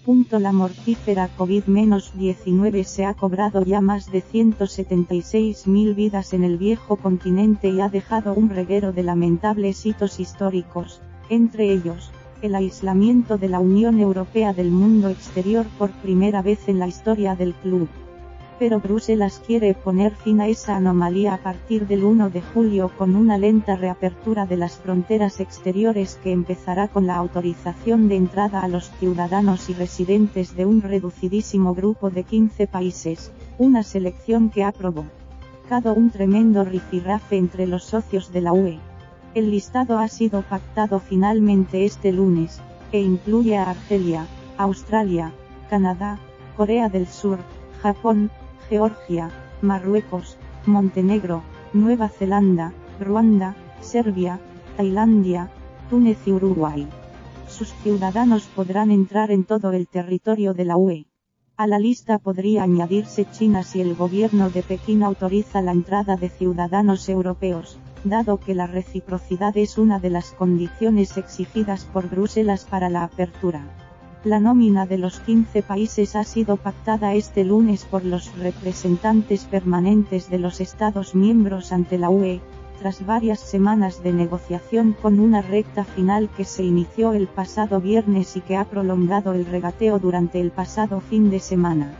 La mortífera COVID-19 se ha cobrado ya más de 176.000 vidas en el viejo continente y ha dejado un reguero de lamentables hitos históricos, entre ellos, el aislamiento de la Unión Europea del mundo exterior por primera vez en la historia del club. Pero Bruselas quiere poner fin a esa anomalía a partir del 1 de julio con una lenta reapertura de las fronteras exteriores que empezará con la autorización de entrada a los ciudadanos y residentes de un reducidísimo grupo de 15 países, una selección que ha provocado un tremendo rifirrafe entre los socios de la UE. El listado ha sido pactado finalmente este lunes, e incluye a Argelia, Australia, Canadá, Corea del Sur, Japón, Georgia, Marruecos, Montenegro, Nueva Zelanda, Ruanda, Serbia, Tailandia, Túnez y Uruguay. Sus ciudadanos podrán entrar en todo el territorio de la UE. A la lista podría añadirse China si el gobierno de Pekín autoriza la entrada de ciudadanos europeos, dado que la reciprocidad es una de las condiciones exigidas por Bruselas para la apertura. La nómina de los 15 países ha sido pactada este lunes por los representantes permanentes de los Estados miembros ante la UE, tras varias semanas de negociación con una recta final que se inició el pasado viernes y que ha prolongado el regateo durante el pasado fin de semana.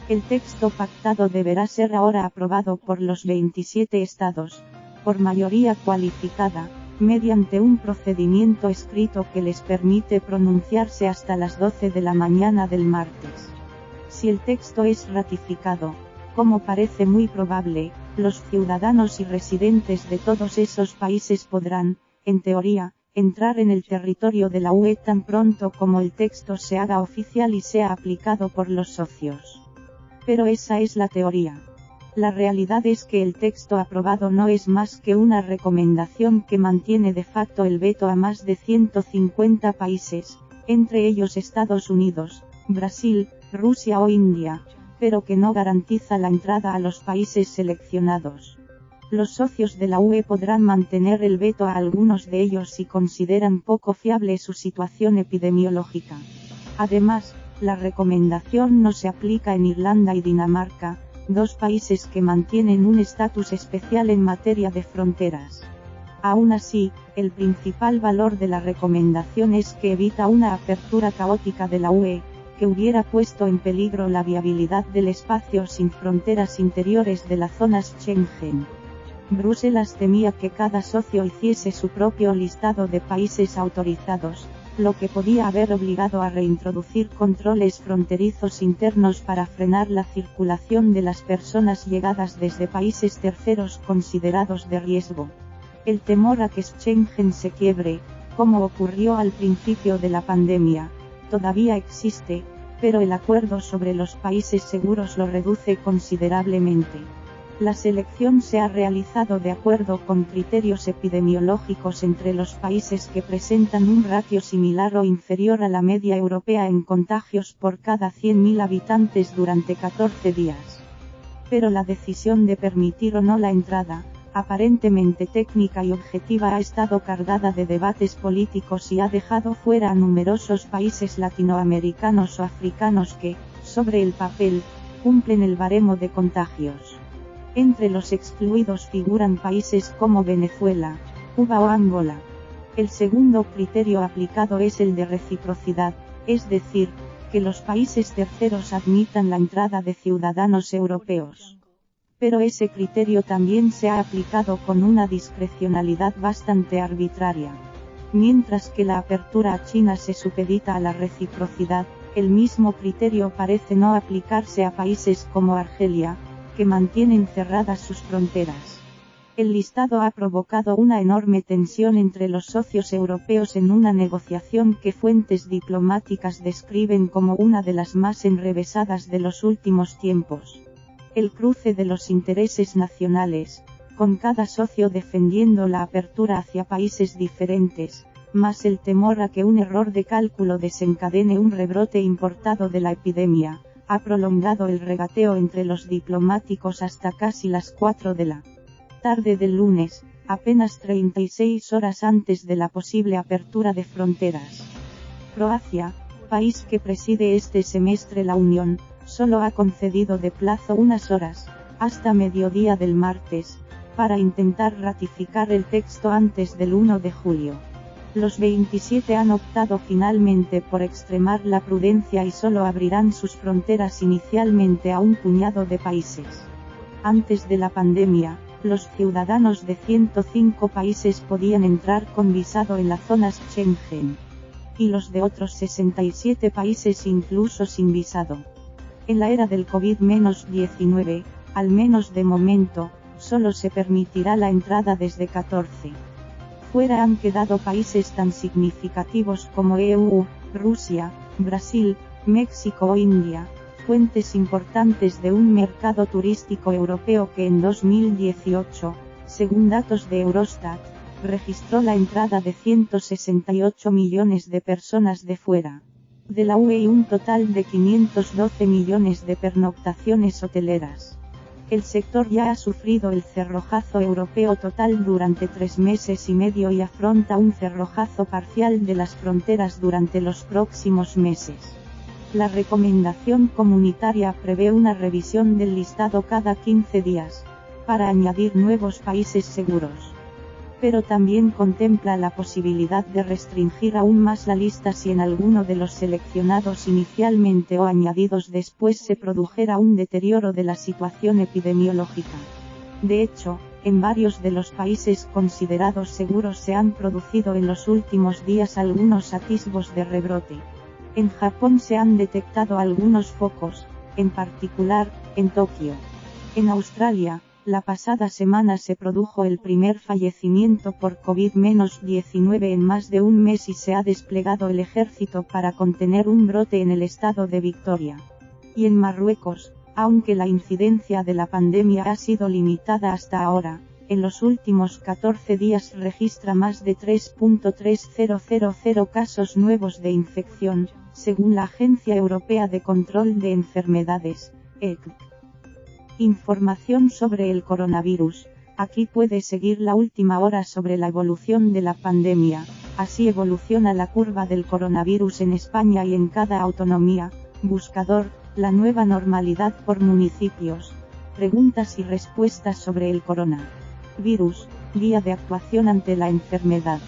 El texto pactado deberá ser ahora aprobado por los 27 estados, por mayoría cualificada, mediante un procedimiento escrito que les permite pronunciarse hasta las 12 de la mañana del martes. Si el texto es ratificado, como parece muy probable, los ciudadanos y residentes de todos esos países podrán, en teoría, entrar en el territorio de la UE tan pronto como el texto se haga oficial y sea aplicado por los socios. Pero esa es la teoría. La realidad es que el texto aprobado no es más que una recomendación que mantiene de facto el veto a más de 150 países, entre ellos Estados Unidos, Brasil, Rusia o India, pero que no garantiza la entrada a los países seleccionados. Los socios de la UE podrán mantener el veto a algunos de ellos si consideran poco fiable su situación epidemiológica. Además, la recomendación no se aplica en Irlanda y Dinamarca, dos países que mantienen un estatus especial en materia de fronteras. Aún así, el principal valor de la recomendación es que evita una apertura caótica de la UE, que hubiera puesto en peligro la viabilidad del espacio sin fronteras interiores de la zona Schengen. Bruselas temía que cada socio hiciese su propio listado de países autorizados, lo que podía haber obligado a reintroducir controles fronterizos internos para frenar la circulación de las personas llegadas desde países terceros considerados de riesgo. El temor a que Schengen se quiebre, como ocurrió al principio de la pandemia, todavía existe, pero el acuerdo sobre los países seguros lo reduce considerablemente. La selección se ha realizado de acuerdo con criterios epidemiológicos entre los países que presentan un ratio similar o inferior a la media europea en contagios por cada 100.000 habitantes durante 14 días. Pero la decisión de permitir o no la entrada, aparentemente técnica y objetiva, ha estado cargada de debates políticos y ha dejado fuera a numerosos países latinoamericanos o africanos que, sobre el papel, cumplen el baremo de contagios. Entre los excluidos figuran países como Venezuela, Cuba o Angola. El segundo criterio aplicado es el de reciprocidad, es decir, que los países terceros admitan la entrada de ciudadanos europeos. Pero ese criterio también se ha aplicado con una discrecionalidad bastante arbitraria. Mientras que la apertura a China se supedita a la reciprocidad, el mismo criterio parece no aplicarse a países como Argelia, que mantienen cerradas sus fronteras. El listado ha provocado una enorme tensión entre los socios europeos en una negociación que fuentes diplomáticas describen como una de las más enrevesadas de los últimos tiempos. El cruce de los intereses nacionales, con cada socio defendiendo la apertura hacia países diferentes, más el temor a que un error de cálculo desencadene un rebrote importado de la epidemia, ha prolongado el regateo entre los diplomáticos hasta casi las 4 de la tarde del lunes, apenas 36 horas antes de la posible apertura de fronteras. Croacia, país que preside este semestre la Unión, solo ha concedido de plazo unas horas, hasta mediodía del martes, para intentar ratificar el texto antes del 1 de julio. Los 27 han optado finalmente por extremar la prudencia y solo abrirán sus fronteras inicialmente a un puñado de países. Antes de la pandemia, los ciudadanos de 105 países podían entrar con visado en las zonas Schengen, y los de otros 67 países incluso sin visado. En la era del COVID-19, al menos de momento, solo se permitirá la entrada desde 14. Fuera han quedado países tan significativos como EU, Rusia, Brasil, México o India, fuentes importantes de un mercado turístico europeo que en 2018, según datos de Eurostat, registró la entrada de 168 millones de personas de fuera de la UE y un total de 512 millones de pernoctaciones hoteleras. El sector ya ha sufrido el cerrojazo europeo total durante 3 meses y medio y afronta un cerrojazo parcial de las fronteras durante los próximos meses. La recomendación comunitaria prevé una revisión del listado cada 15 días, para añadir nuevos países seguros. Pero también contempla la posibilidad de restringir aún más la lista si en alguno de los seleccionados inicialmente o añadidos después se produjera un deterioro de la situación epidemiológica. De hecho, en varios de los países considerados seguros se han producido en los últimos días algunos atisbos de rebrote. En Japón se han detectado algunos focos, en particular, en Tokio. En Australia, la pasada semana se produjo el primer fallecimiento por COVID-19 en más de un mes y se ha desplegado el ejército para contener un brote en el estado de Victoria. Y en Marruecos, aunque la incidencia de la pandemia ha sido limitada hasta ahora, en los últimos 14 días registra más de 3.3000 casos nuevos de infección, según la Agencia Europea de Control de Enfermedades, ECDC. Información sobre el coronavirus. Aquí puede seguir la última hora sobre la evolución de la pandemia. Así evoluciona la curva del coronavirus en España y en cada autonomía. Buscador, la nueva normalidad por municipios. Preguntas y respuestas sobre el coronavirus. Guía de actuación ante la enfermedad.